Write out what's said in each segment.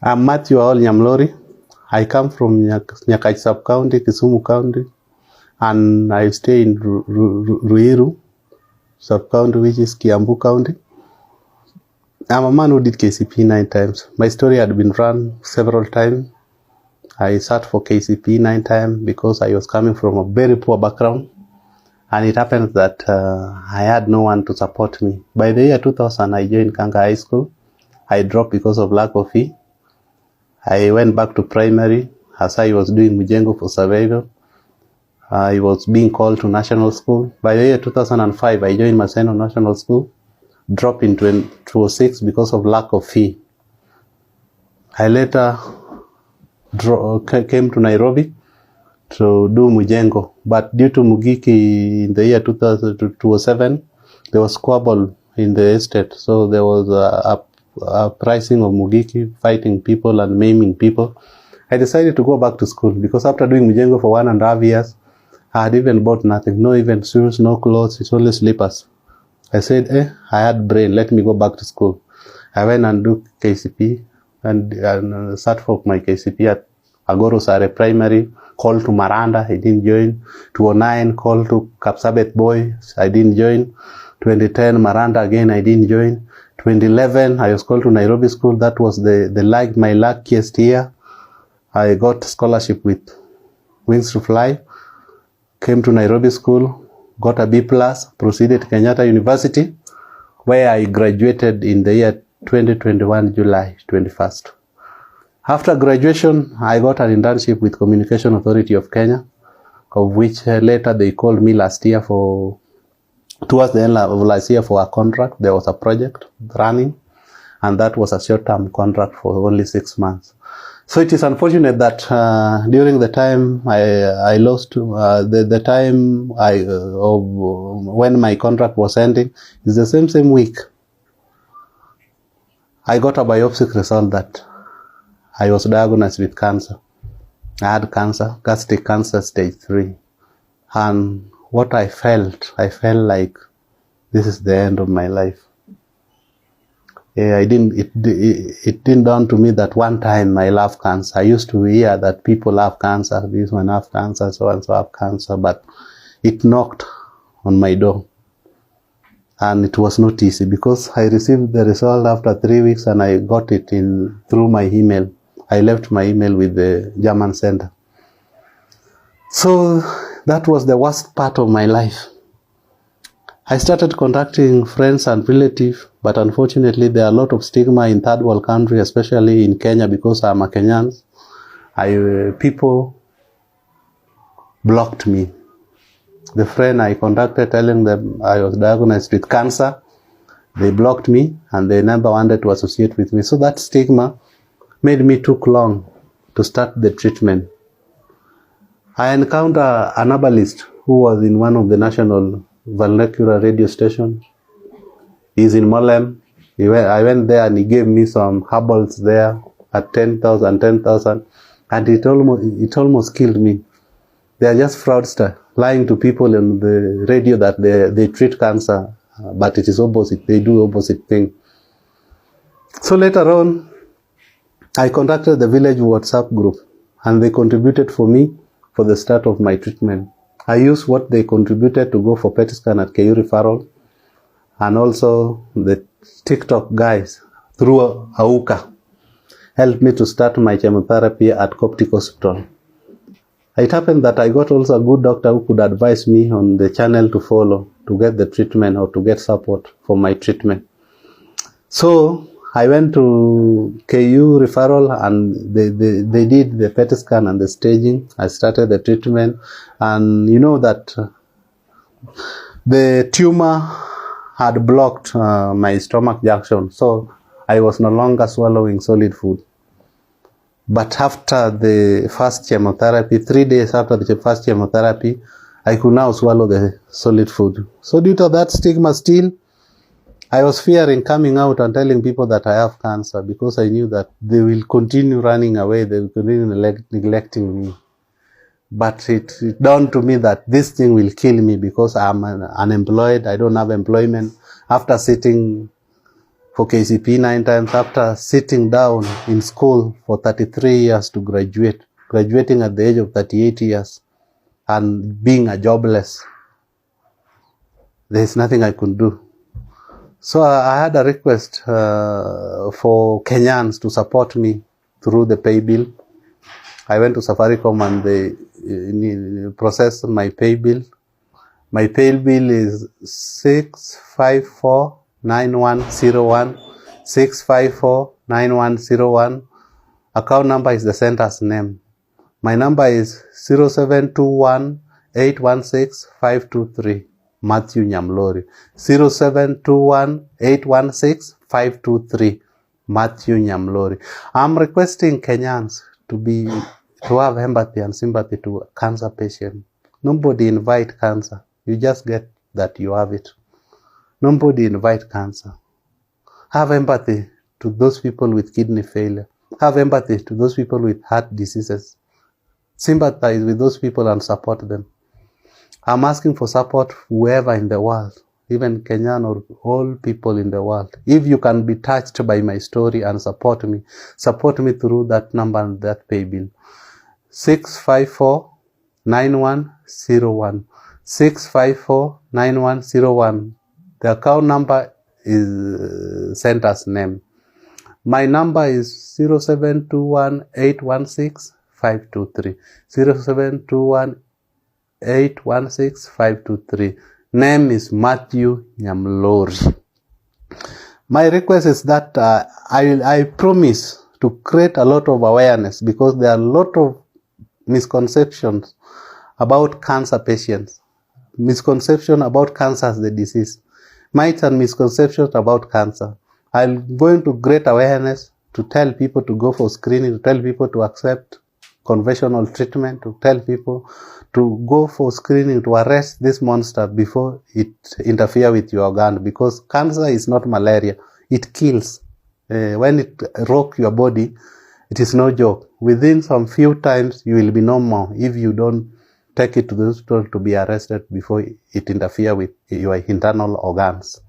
I'm Mathew Nyamlori. I come from Nyakach sub-county, Kisumu County, and I stay in Ruiru sub-county, which is Kiambu County. I'm a man who did KCP 9 times. My story had been run several times. I sat for KCP 9 times because I was coming from a very poor background. And it happened that I had no one to support me. By the year 2000, I joined Kanga High School. I dropped because of lack of fee. I went back to primary as I was doing Mujengo for survival. I was being called to national school. By the year 2005, I joined Maseno National School. Dropped in 2006 because of lack of fee. I later came to Nairobi to do Mujengo, but due to Mugiki in the year 2007, there was squabble in the estate, so there was a pricing of Mugiki, fighting people and maiming people. I decided to go back to school because after doing Mujengo for 1.5 years, I had even bought nothing, no even shoes, no clothes, it's only slippers. I said, I had brain, let me go back to school. I went and do KCP and sat for my KCP at Agoro Sare Primary, called to Maranda, I didn't join. 2009, called to Kapsabet Boys, I didn't join. 2010, Maranda again, I didn't join. 2011, I was called to Nairobi School. That was my luckiest year. I got scholarship with Wings to Fly. Came to Nairobi School, got a B+, proceeded to Kenyatta University, where I graduated in the year 2021, July 21st. After graduation, I got an internship with Communication Authority of Kenya, of which later they called me towards the end of last year for a contract. There was a project running, and that was a short-term contract for only 6 months. So it is unfortunate that during the time I lost, the time when my contract was ending, is the same week, I got a biopsy result that I was diagnosed with cancer. I had cancer, gastric cancer stage 3. And what I felt like this is the end of my life. It didn't dawn to me that one time I love cancer. I used to hear that people have cancer, this one have cancer, so and so have cancer, but it knocked on my door. And it was not easy because I received the result after 3 weeks and I got it through my email. I left my email with the German center. So that was the worst part of my life. I started contacting friends and relatives, but unfortunately there are a lot of stigma in third world countries, especially in Kenya, because I'm a Kenyan. People blocked me. The friend I contacted telling them I was diagnosed with cancer, they blocked me and they never wanted to associate with me. So that stigma made me took long to start the treatment. I encountered an herbalist who was in one of the national vernacular radio stations. He's in Molem. I went there and he gave me some herbals there at 10,000, and it almost killed me. They are just fraudsters, lying to people in the radio that they treat cancer, but it is opposite. They do opposite thing. So later on, I contacted the village WhatsApp group and they contributed for me for the start of my treatment. I used what they contributed to go for PET scan at KU referral, and also the TikTok guys through AUKA helped me to start my chemotherapy at Coptic Hospital. It happened that I got also a good doctor who could advise me on the channel to follow to get the treatment or to get support for my treatment. So I went to KU referral and they did the PET scan and the staging. I started the treatment, and you know that the tumor had blocked my stomach junction, so I was no longer swallowing solid food. But after the first chemotherapy, 3 days after the first chemotherapy, I could now swallow the solid food. So due to that stigma still, I was fearing coming out and telling people that I have cancer because I knew that they will continue running away, they will continue neglecting me. But it dawned to me that this thing will kill me because I'm unemployed, I don't have employment. After sitting for KCP 9 times after sitting down in school for 33 years to graduating at the age of 38 years and being a jobless. There's nothing I could do. So I had a request for Kenyans to support me through the pay bill. I went to Safaricom and they processed my pay bill. My pay bill is 6549101, 6549101. Account number is the center's name. My number is 0721816523. Mathew Nyamlori. 0721816523. Mathew Nyamlori. I'm requesting Kenyans to have empathy and sympathy to cancer patients. Nobody invite cancer. You just get that you have it. Nobody invite cancer. Have empathy to those people with kidney failure. Have empathy to those people with heart diseases. Sympathize with those people and support them. I'm asking for support whoever in the world, even Kenyan or all people in the world. If you can be touched by my story and support me through that number and that pay bill. 6549101. 6549101. The account number is center's name. My number is 0721816523. 0721816523. Name is Mathew Nyamlori. My request is that I promise to create a lot of awareness, because there are a lot of misconceptions about cancer patients. Misconception about cancer as the disease. Myths and misconceptions about cancer. I'm going to create awareness to tell people to go for screening, to tell people to accept conventional treatment, to tell people to go for screening, to arrest this monster before it interferes with your organ, because cancer is not malaria. It kills. When it rocks your body, it is no joke. Within some few times, you will be normal if you don't take it to the hospital to be arrested before it interferes with your internal organs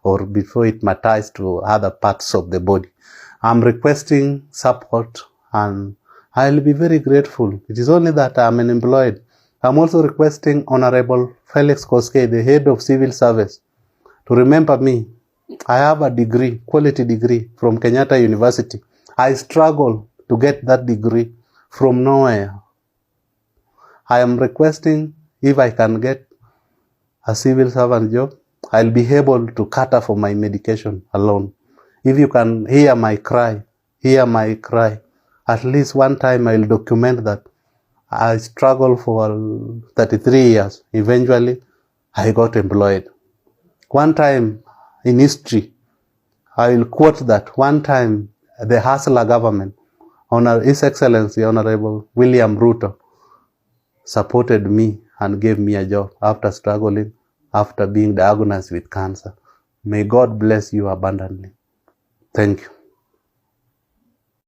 or before it matters to other parts of the body. I'm requesting support and I'll be very grateful. It is only that I'm unemployed. I'm also requesting Honorable Felix Koskei, the head of civil service, to remember me. I have a degree, quality degree from Kenyatta University. I struggle to get that degree from nowhere. I am requesting if I can get a civil servant job, I'll be able to cater for my medication alone. If you can hear my cry, at least one time I'll document that I struggled for 33 years. Eventually, I got employed. One time in history, I will quote that. One time, the Hustler government, His Excellency Honorable William Ruto, supported me and gave me a job after struggling, after being diagnosed with cancer. May God bless you abundantly. Thank you.